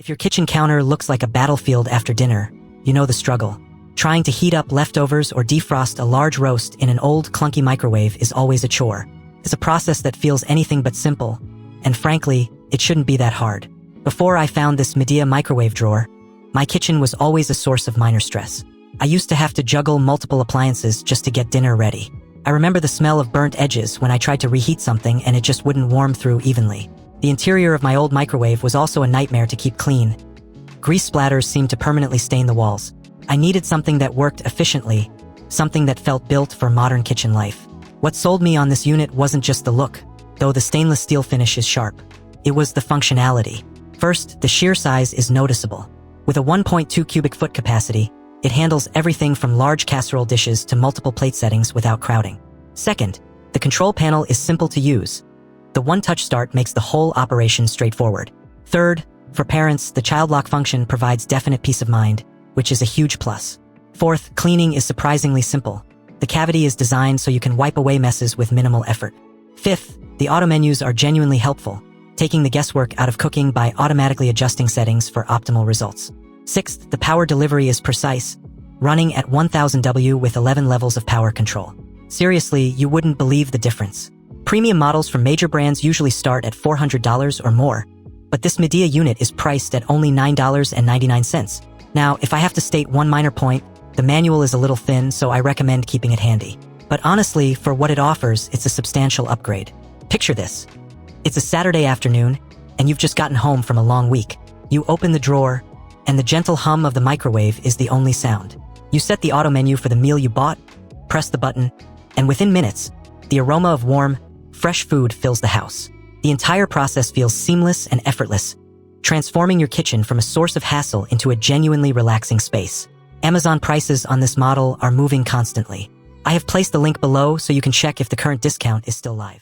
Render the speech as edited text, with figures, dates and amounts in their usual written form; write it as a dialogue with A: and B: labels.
A: If your kitchen counter looks like a battlefield after dinner, you know the struggle. Trying to heat up leftovers or defrost a large roast in an old, clunky microwave is always a chore. It's a process that feels anything but simple, and frankly, it shouldn't be that hard. Before I found this Midea microwave drawer, my kitchen was always a source of minor stress. I used to have to juggle multiple appliances just to get dinner ready. I remember the smell of burnt edges when I tried to reheat something and it just wouldn't warm through evenly. The interior of my old microwave was also a nightmare to keep clean. Grease splatters seemed to permanently stain the walls. I needed something that worked efficiently, something that felt built for modern kitchen life. What sold me on this unit wasn't just the look, though the stainless steel finish is sharp. It was the functionality. First, the sheer size is noticeable. With a 1.2 cubic foot capacity, it handles everything from large casserole dishes to multiple plate settings without crowding. Second, the control panel is simple to use. The one-touch start makes the whole operation straightforward. Third, for parents, the child lock function provides definite peace of mind, which is a huge plus. Fourth, cleaning is surprisingly simple. The cavity is designed so you can wipe away messes with minimal effort. Fifth, the auto menus are genuinely helpful, taking the guesswork out of cooking by automatically adjusting settings for optimal results. Sixth, the power delivery is precise, running at 1000 W with 11 levels of power control. Seriously, you wouldn't believe the difference. Premium models from major brands usually start at $400 or more, but this Midea unit is priced at only $9.99. Now, if I have to state one minor point, the manual is a little thin, so I recommend keeping it handy. But honestly, for what it offers, it's a substantial upgrade. Picture this. It's a Saturday afternoon, and you've just gotten home from a long week. You open the drawer, and the gentle hum of the microwave is the only sound. You set the auto menu for the meal you bought, press the button, and within minutes, the aroma of warm, fresh food fills the house. The entire process feels seamless and effortless, transforming your kitchen from a source of hassle into a genuinely relaxing space. Amazon prices on this model are moving constantly. I have placed the link below so you can check if the current discount is still live.